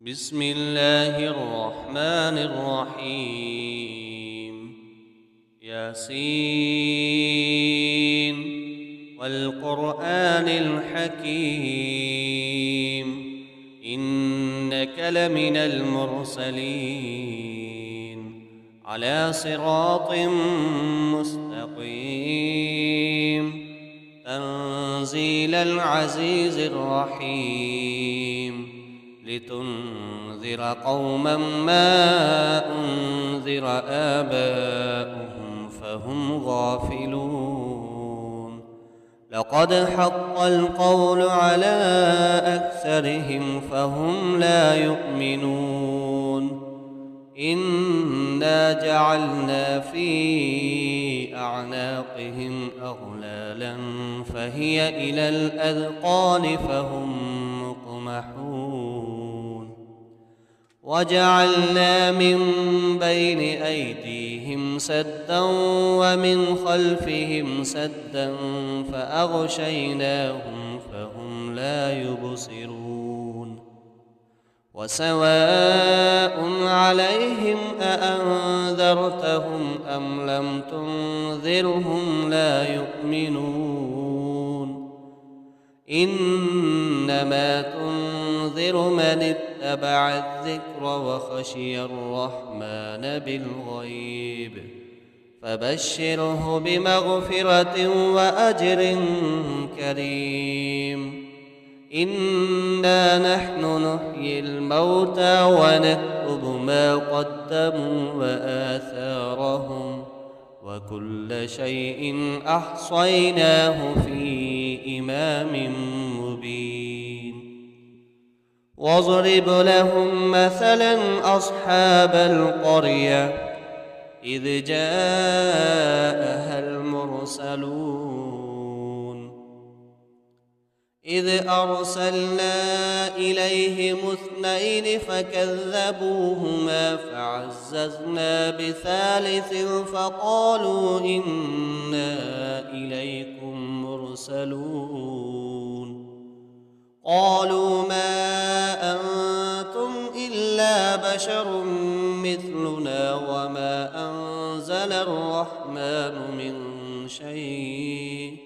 بسم الله الرحمن الرحيم ياسين والقرآن الحكيم إنك لمن المرسلين على صراط مستقيم تنزيل العزيز الرحيم لتنذر قوما ما أنذر آباؤهم فهم غافلون لقد حق القول على أكثرهم فهم لا يؤمنون إنا جعلنا في أعناقهم أغلالا فهي إلى الأذقان فهم مقمحون وجعلنا من بين أيديهم سدا ومن خلفهم سدا فأغشيناهم فهم لا يبصرون وسواء عليهم أأنذرتهم أم لم تنذرهم لا يؤمنون إنما تنذر من اتبع الذكر وخشي الرحمن بالغيب فبشره بمغفرة وأجر كريم إنا نحن نحيي الموتى ونكتب ما قدموا وآثارهم وكل شيء أحصيناه في إمام مبين واضرب لهم مثلا أصحاب القرية إذ جاءها المرسلون إذ أرسلنا إليهم اثنين فكذبوهما فعززنا بثالث فقالوا إنا إليكم مرسلون قالوا ما أنتم إلا بشر مثلنا وما أنزل الرحمن من شيء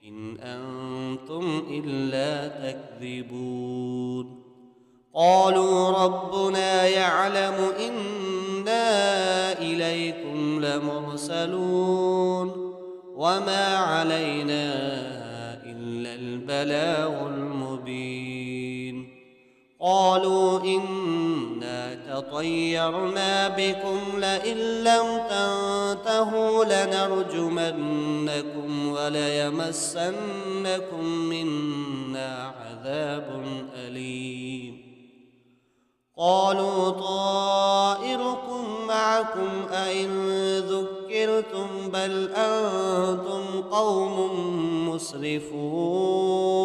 إن أنتم إلا تكذبون قالوا ربنا يعلم إنا إليكم لمرسلون وما علينا إلا البلاغ المبين قالوا إنا تطيرنا بكم لئن لم تنتهوا لنرجمنكم وليمسنكم منا عذاب أليم قالوا طائركم معكم أئن ذكرتم بل أنتم قوم مسرفون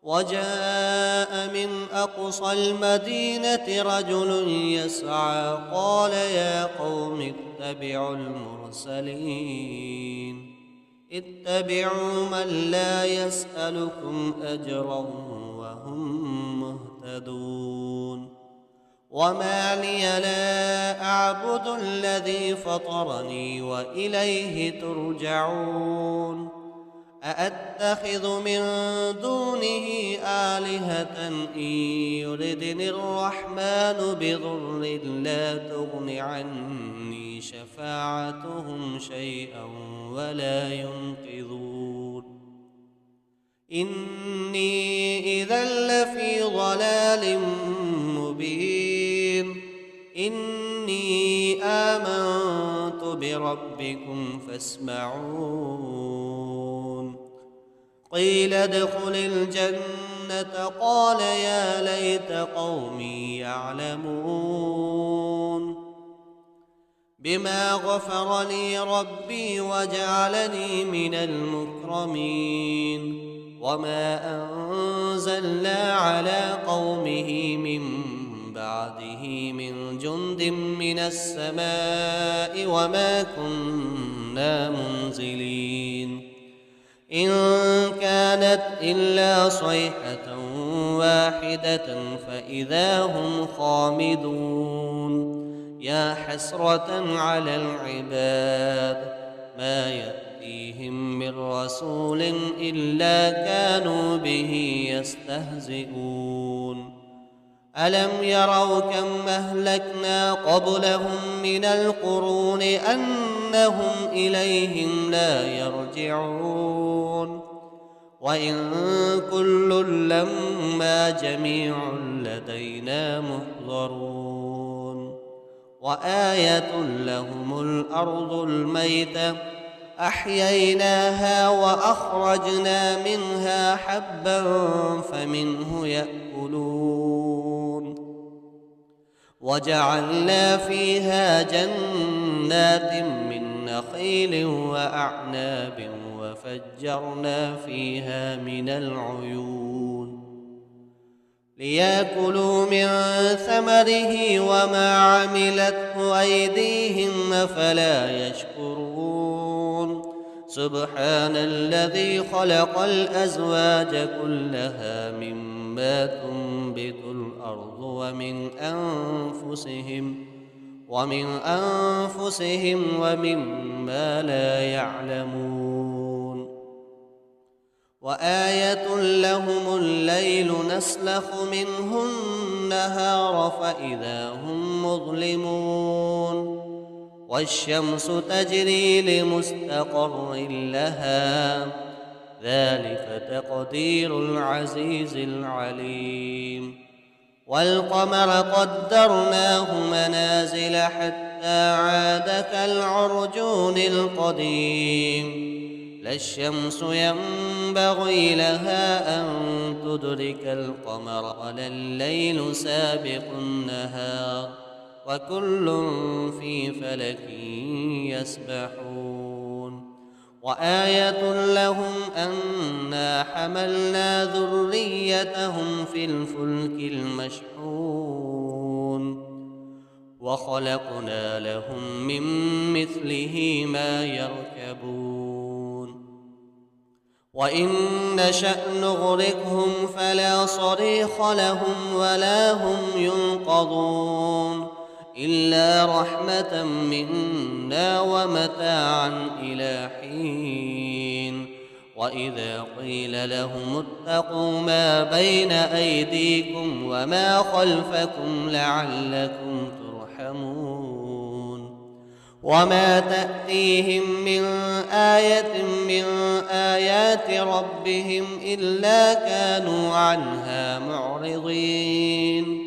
وجاء من أقصى المدينة رجل يسعى قال يا قوم اتبعوا المرسلين اتبعوا من لا يسألكم أجرا وهم مهتدون وما لي لا أعبد الذي فطرني وإليه ترجعون أأتخذ من دونه آلهة إن يردني الرحمن بضر لا تغن عني شفاعتهم شيئا ولا ينقذون إني إذا لفي ضلال مبين إني آمنت بربكم فاسمعون قيل ادخل الجنة قال يا ليت قومي يعلمون بما غفر لي ربي وجعلني من المكرمين وما أنزلنا على قومه من بعده من جند من السماء وما كنا منزلين إن كانت إلا صيحة واحدة فإذا هم خامدون يا حسرة على العباد ما يأتيهم من رسول إلا كانوا به يستهزئون ألم يروا كم أهلكنا قبلهم من القرون أنهم إليهم لا يرجعون وإن كل لما جميع لدينا محضرون وآية لهم الأرض الميتة أحييناها وأخرجنا منها حبا فمنه يأكلون وجعلنا فيها جنات من نخيل وأعناب وفجرنا فيها من العيون ليأكلوا من ثمره وما عملته أيديهم أفلا يشكرون سبحان الذي خلق الأزواج كلها مما تنبت الأرض ومن أنفسهم ومما لا يعلمون وآية لهم الليل نسلخ منه النهار فإذا هم مظلمون والشمس تجري لمستقر لها ذلك تقدير العزيز العليم والقمر قدرناه منازل حتى عاد كالعرجون القديم لا الشمس ينبغي لها أن تدرك القمر ولا الليل سابق النهار وكل في فلك يسبحون وآية لهم أنا حملنا ذريتهم في الفلك المشحون وخلقنا لهم من مثله ما يركبون وإن نشأ نغرقهم فلا صريخ لهم ولا هم ينقذون إلا رحمة منا ومتاعا إلى حين وإذا قيل لهم اتقوا ما بين أيديكم وما خلفكم لعلكم ترحمون وما تأتيهم من آية من آيات ربهم إلا كانوا عنها معرضين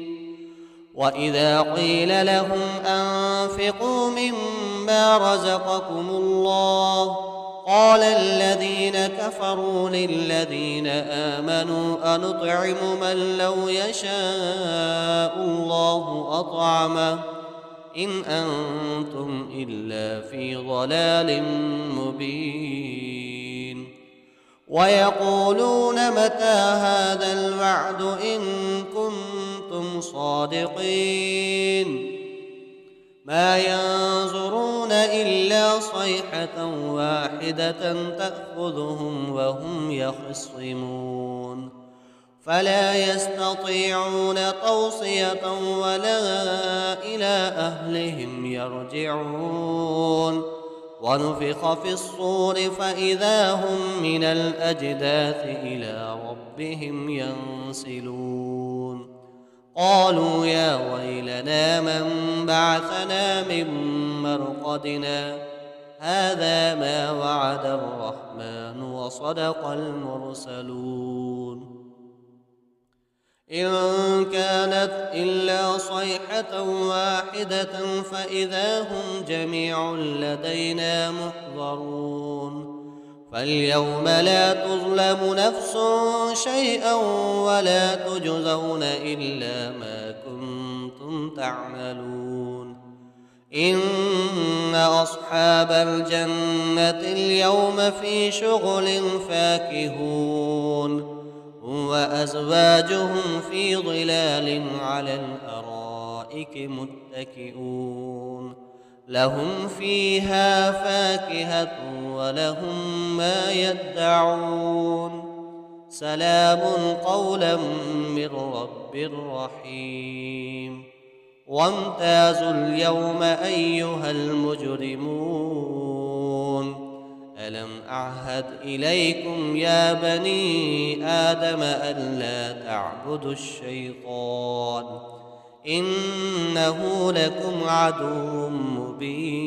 وإذا قيل لهم أنفقوا مما رزقكم الله قال الذين كفروا للذين آمنوا أنطعم من لو يشاء الله أطعمه إن أنتم إلا في ضلال مبين ويقولون متى هذا الوعد إن كنتم صادقين ما ينظرون إلا صيحة واحدة تأخذهم وهم يخصمون فلا يستطيعون توصية ولا إلى أهلهم يرجعون ونفخ في الصور فإذا هم من الأجداث إلى ربهم ينسلون قالوا يا ويلنا من بعثنا من مرقدنا هذا ما وعد الرحمن وصدق المرسلون إن كانت إلا صيحة واحدة فإذا هم جميع لدينا محضرون فاليوم لا تظلم نفس شيئا ولا تجزون إلا ما كنتم تعملون إن أصحاب الجنة اليوم في شغل فاكهون وأزواجهم في ظلال على الأرائك متكئون لهم فيها فاكهة ولهم ما يدعون سلام قولا من رب رحيم وامتازوا اليوم أيها المجرمون ألم أعهد إليكم يا بني آدم ألا تعبدوا الشيطان إنه لكم عدو مبين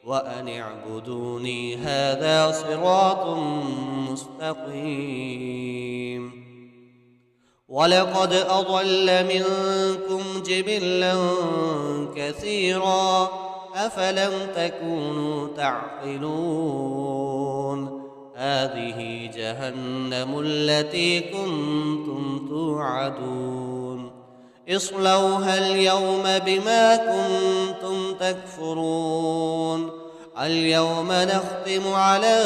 وأن اعبدوني هذا صراط مستقيم ولقد أضل منكم جبلا كثيرا أفلم تكونوا تعقلون هذه جهنم التي كنتم توعدون اصلوها اليوم بما كنتم تكفرون اليوم نختم على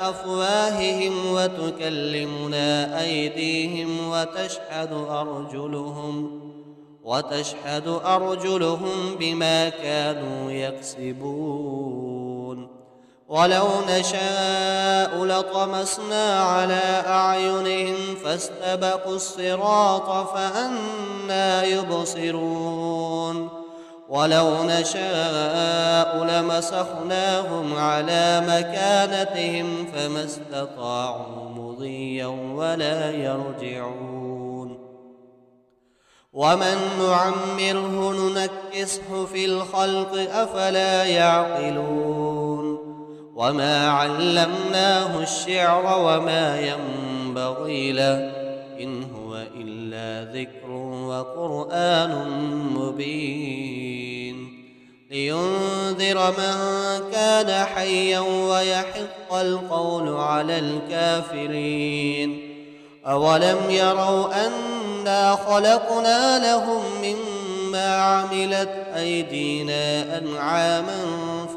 أفواههم وتكلمنا أيديهم وتشهد أرجلهم بما كانوا يكسبون ولو نشاء لطمسنا على أعينهم فاستبقوا الصراط فأنى يبصرون ولو نشاء لمسخناهم على مكانتهم فما استطاعوا مضيا ولا يرجعون ومن نعمره ننكسه في الخلق أفلا يعقلون وما علمناه الشعر وما ينبغي له إن هو إلا ذكر وقرآن مبين لينذر من كان حيا ويحق القول على الكافرين أولم يروا أنا خلقنا لهم مما عملت أيدينا أنعاما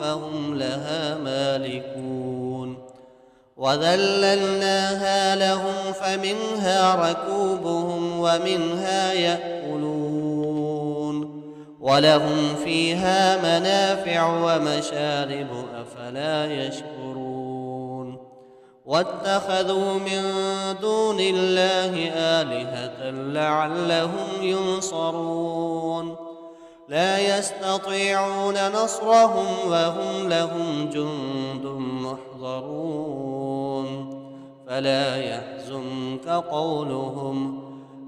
فهم لها مالكون وذللناها لهم فمنها ركوبهم ومنها يأكلون ولهم فيها منافع ومشارب أفلا يشكرون واتخذوا من دون الله آلهة لعلهم ينصرون لا يستطيعون نصرهم وهم لهم جند محضرون فلا يحزنك قولهم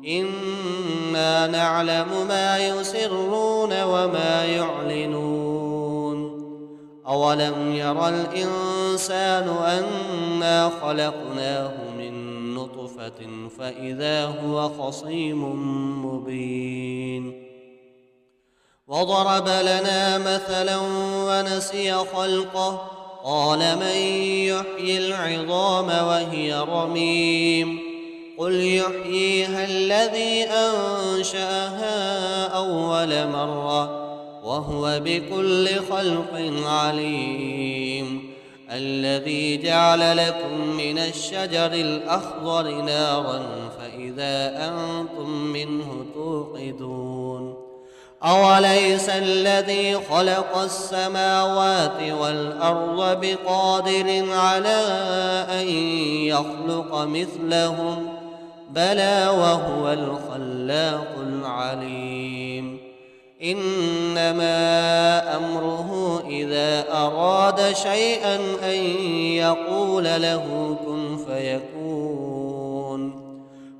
إنا نعلم ما يسرون وما يعلنون أولم ير الإنسان أنا خلقناه من نطفة فإذا هو خصيم مبين وضرب لنا مثلا ونسي خلقه قال من يحيي العظام وهي رميم قل يحييها الذي أنشأها أول مرة وهو بكل خلق عليم الذي جعل لكم من الشجر الأخضر نارا فإذا أنتم منه توقدون أوليس الذي خلق السماوات والأرض بقادر على أن يخلق مثلهم بلى وهو الخلاق العليم إنما أمره إذا أراد شيئا أن يقول له كن فيكون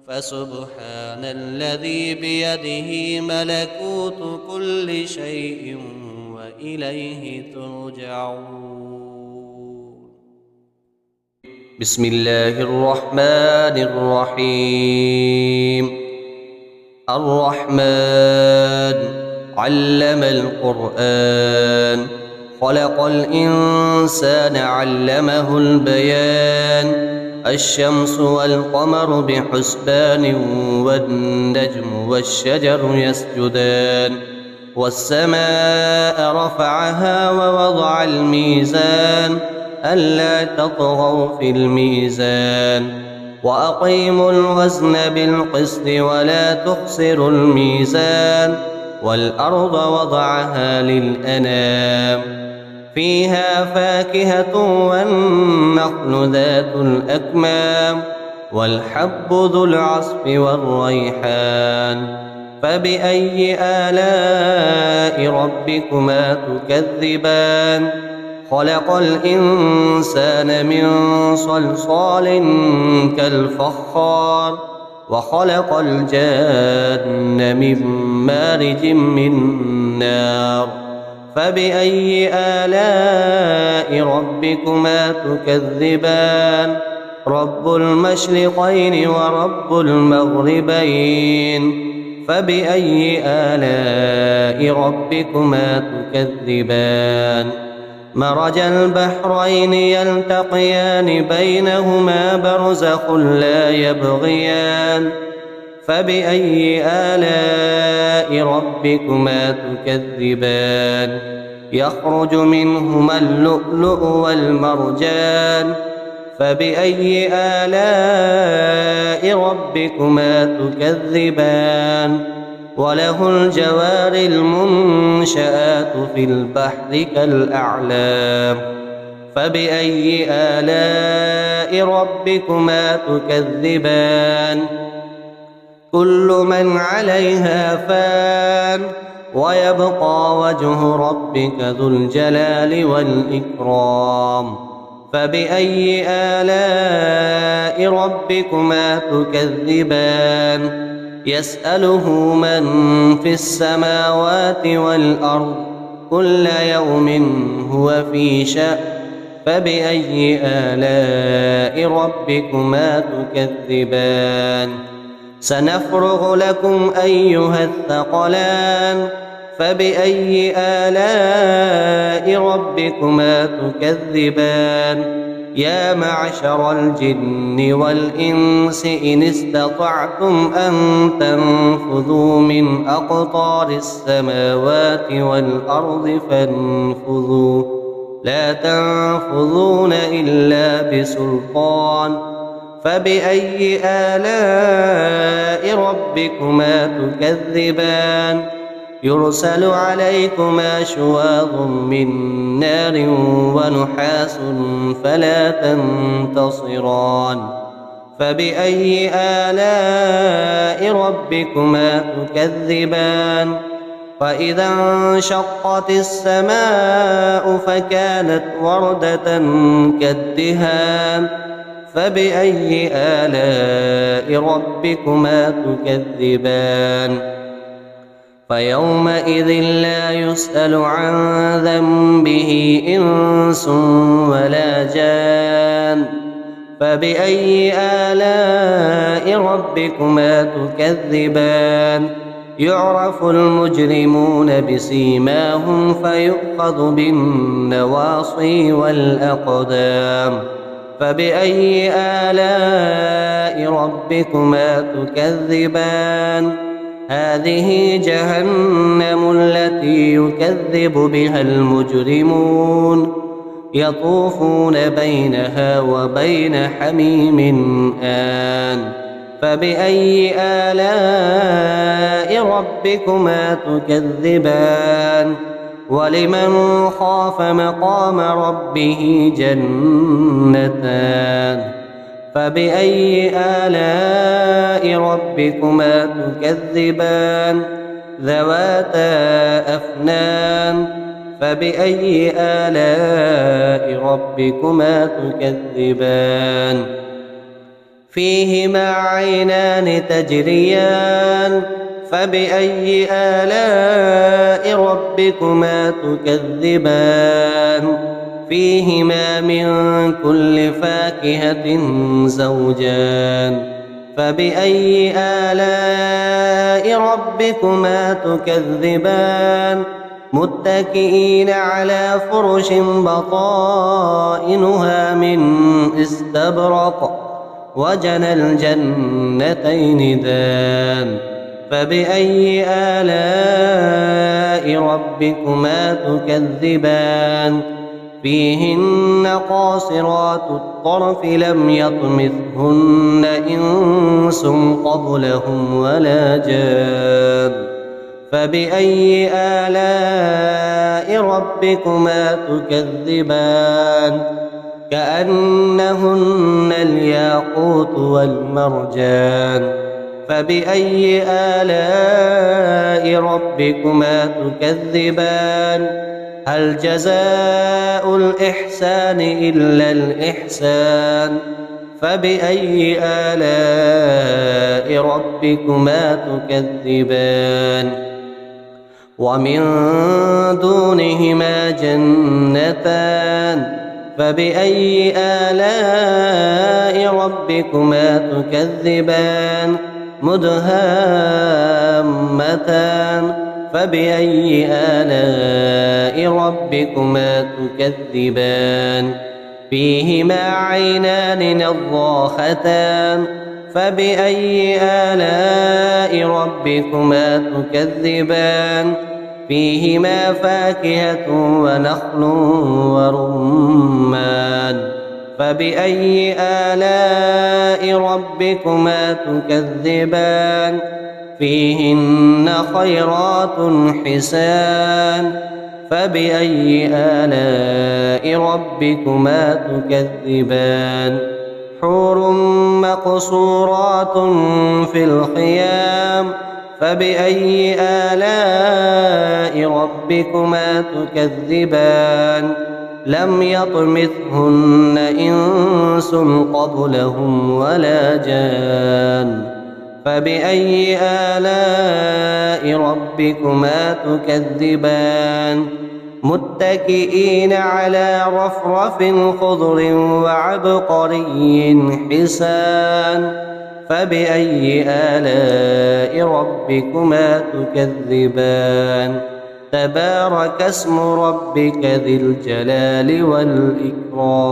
فسبحان الذي بيده ملكوت كل شيء وإليه ترجعون بسم الله الرحمن الرحيم الرحمن علم القرآن خلق الإنسان علمه البيان الشمس والقمر بحسبان والنجم والشجر يسجدان والسماء رفعها ووضع الميزان ألا تطغوا في الميزان وأقيموا الوزن بالقسط ولا تخسروا الميزان والأرض وضعها للأنام فيها فاكهة والنخل ذات الأكمام والحب ذو العصف والريحان فبأي آلاء ربكما تكذبان خلق الإنسان من صلصال كالفخار وخلق الجان من مارج من نار فبأي آلاء ربكما تكذبان رب المشرقين ورب المغربين فبأي آلاء ربكما تكذبان مرج البحرين يلتقيان بينهما برزخ لا يبغيان فبأي آلاء ربكما تكذبان يخرج منهما اللؤلؤ والمرجان فبأي آلاء ربكما تكذبان وله الجوار المنشآت في البحر كالأعلام فبأي آلاء ربكما تكذبان كل من عليها فان ويبقى وجه ربك ذو الجلال والإكرام فبأي آلاء ربكما تكذبان يسأله من في السماوات والأرض كل يوم هو في شأن فبأي آلاء ربكما تكذبان سنفرغ لكم أيها الثقلان فبأي آلاء ربكما تكذبان يا معشر الجن والإنس إن استطعتم أن تنفذوا من أقطار السماوات والأرض فانفذوا لا تنفذون إلا بسلطان فبأي آلاء ربكما تكذبان يرسل عليكما شواظ من نار ونحاس فلا تنتصران فبأي آلاء ربكما تكذبان وإذا انشقت السماء فكانت وردة كالدهان فبأي آلاء ربكما تكذبان فيومئذ لا يسأل عن ذنبه إنس ولا جان فبأي آلاء ربكما تكذبان يعرف المجرمون بسيماهم فيؤخذ بالنواصي والأقدام فبأي آلاء ربكما تكذبان هذه جهنم التي يكذب بها المجرمون يطوفون بينها وبين حميم آن فبأي آلاء ربكما تكذبان ولمن خاف مقام ربه جنتان فبأي آلاء ربكما تكذبان ذواتا أفنان فبأي آلاء ربكما تكذبان فيهما عينان تجريان فبأي آلاء ربكما تكذبان فيهما من كل فاكهة زوجان فبأي آلاء ربكما تكذبان متكئين على فرش بطائنها من استبرق وجنى الجنتين دان فبأي آلاء ربكما تكذبان فيهن قاصرات الطرف لم يطمثهن إنس قبلهم ولا جان فبأي آلاء ربكما تكذبان كأنهن الياقوت والمرجان فبأي آلاء ربكما تكذبان هل جزاء الإحسان إلا الإحسان فبأي آلاء ربكما تكذبان ومن دونهما جنتان فبأي آلاء ربكما تكذبان مدهامتان فبأي آلاء ربكما تكذبان فيهما عينان نضاختان فبأي آلاء ربكما تكذبان فيهما فاكهة ونخل ورمان فبأي آلاء ربكما تكذبان فيهن خيرات حسان فبأي آلاء ربكما تكذبان حور مقصورات في الخيام فبأي آلاء ربكما تكذبان لم يطمثهن إنس قبلهم ولا جان فبأي آلاء ربكما تكذبان متكئين على رفرف خضر وعبقري حسان فبأي آلاء ربكما تكذبان تبارك اسم ربك ذي الجلال والإكرام